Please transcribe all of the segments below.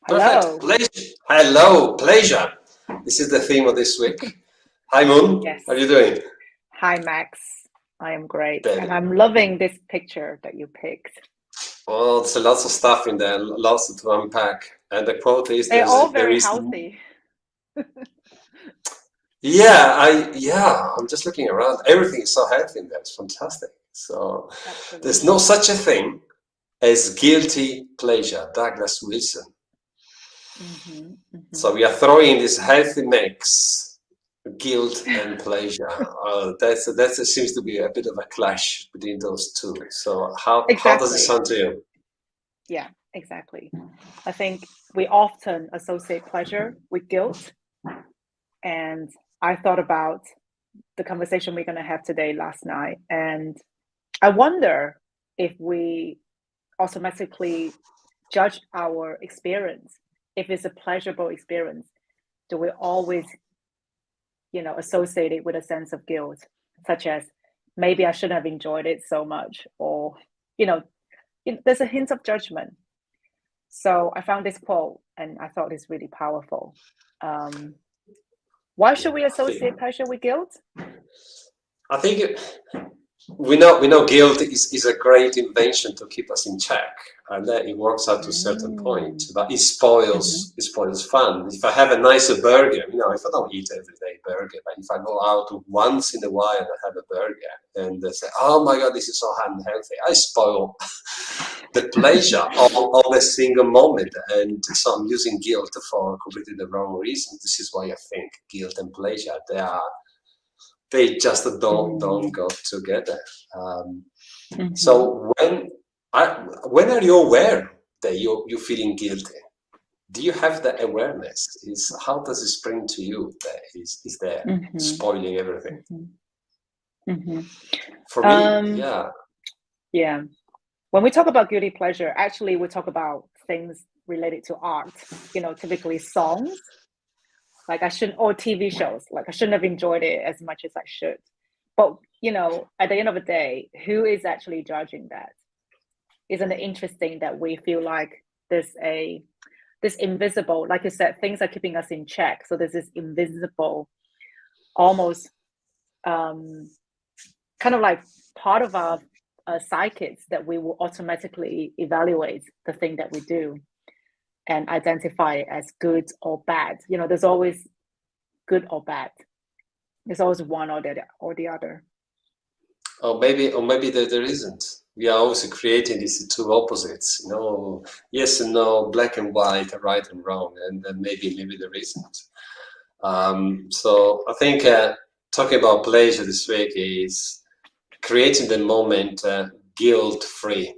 Perfect. Hello. Pleasure. Hello, pleasure. This is the theme of this week. Hi, Moon. Yes. How are you doing? Hi, Max. I am great. And Very. I'm loving this picture that you picked. Well, there's lots of stuff in there, lots to unpack. And the quote is They're all there very is healthy. I'm just looking around. Everything is so healthy in there. It's fantastic. So there's Absolutely. no such a thing as guilty pleasure. Douglas Wilson. So we are throwing this healthy mix, guilt and pleasure. That seems to be a bit of a clash between those two. So how does it Exactly. sound to you? Yeah, exactly. I think we often associate pleasure with guilt. And I thought about the conversation we're going to have today last night. And I wonder if we automatically judge our experience. If it's a pleasurable experience, do we always, associate it with a sense of guilt, such as maybe I shouldn't have enjoyed it so much, or, there's a hint of judgment. So I found this quote and I thought it's really powerful. Why should we associate pleasure with guilt? I think we know guilt is a great invention to keep us in check, and that it works out to a certain point, but it spoils fun. If I have a nicer burger, if I don't eat every day burger, but if I go out once in a while and I have a burger and they say, oh my god, this is so unhealthy, I spoil the pleasure of a single moment. And so I'm using guilt for completely the wrong reason. This is why I think guilt and pleasure, they just don't go together. So when are you aware that you're feeling guilty? Do you have that awareness? How does it spring to you that is there spoiling everything? For me, yeah. When we talk about guilty pleasure, actually we talk about things related to art. Typically songs. Like or TV shows, like I shouldn't have enjoyed it as much as I should. But, at the end of the day, who is actually judging that? Isn't it interesting that we feel like there's this invisible, like you said, things are keeping us in check. So there's this invisible, almost kind of like part of our psychics that we will automatically evaluate the thing that we do and identify it as good or bad. There's always good or bad. There's always one or the other. Or maybe there isn't. We are also creating these two opposites, yes and no, black and white, right and wrong, and then maybe there isn't. So I think talking about pleasure this week is creating the moment guilt-free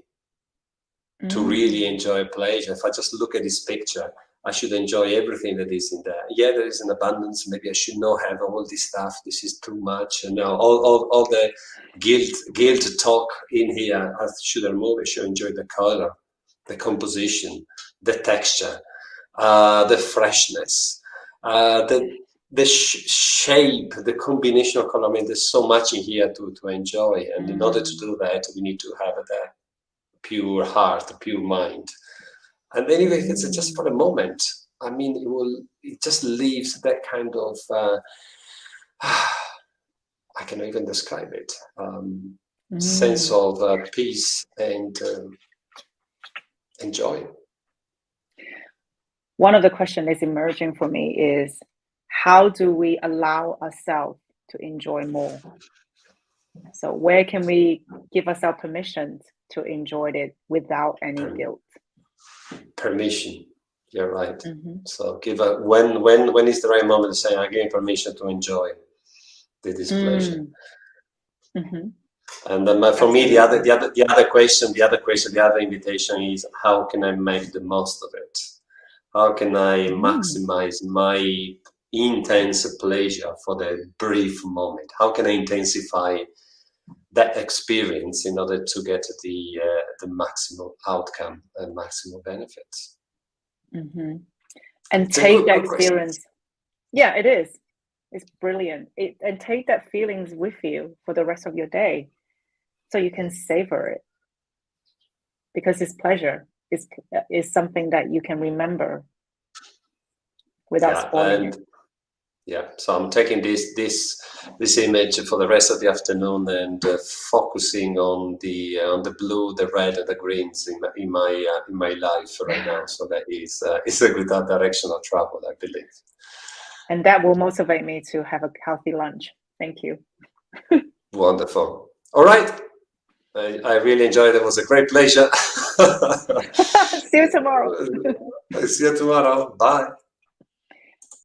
to really enjoy pleasure. If I just look at this picture, I should enjoy everything that is in there. Yeah, there is an abundance. Maybe I should not have all this stuff. This is too much. All the guilt talk in here, I should remove. I should enjoy the color, the composition, the texture, the freshness, the shape, the combination of color. I mean, there's so much in here to enjoy. And in order to do that, we need to have that pure heart, pure mind. And then even if it's just for a moment, I mean, it just leaves that kind of, I cannot even describe it, sense of peace and joy. One of the questions that's emerging for me is, how do we allow ourselves to enjoy more? So where can we give ourselves permission to enjoy it without any guilt? Permission, you're right. So when is the right moment to say, I give permission to enjoy this pleasure? And then for me, the other invitation is, how can I make the most of it? How can I maximize my intense pleasure for the brief moment? How can I intensify that experience in order to get the maximum outcome and maximum benefits? And it's take that experience. Yeah, it is. It's brilliant. And take that feelings with you for the rest of your day, so you can savor it. Because it's pleasure. It's something that you can remember without spoiling it. Yeah, so I'm taking this image for the rest of the afternoon and focusing on the blue, the red, and the greens in my life right now. So that is a good direction of travel, I believe. And that will motivate me to have a healthy lunch. Thank you. Wonderful. All right. I really enjoyed it. It was a great pleasure. See you tomorrow. See you tomorrow. Bye.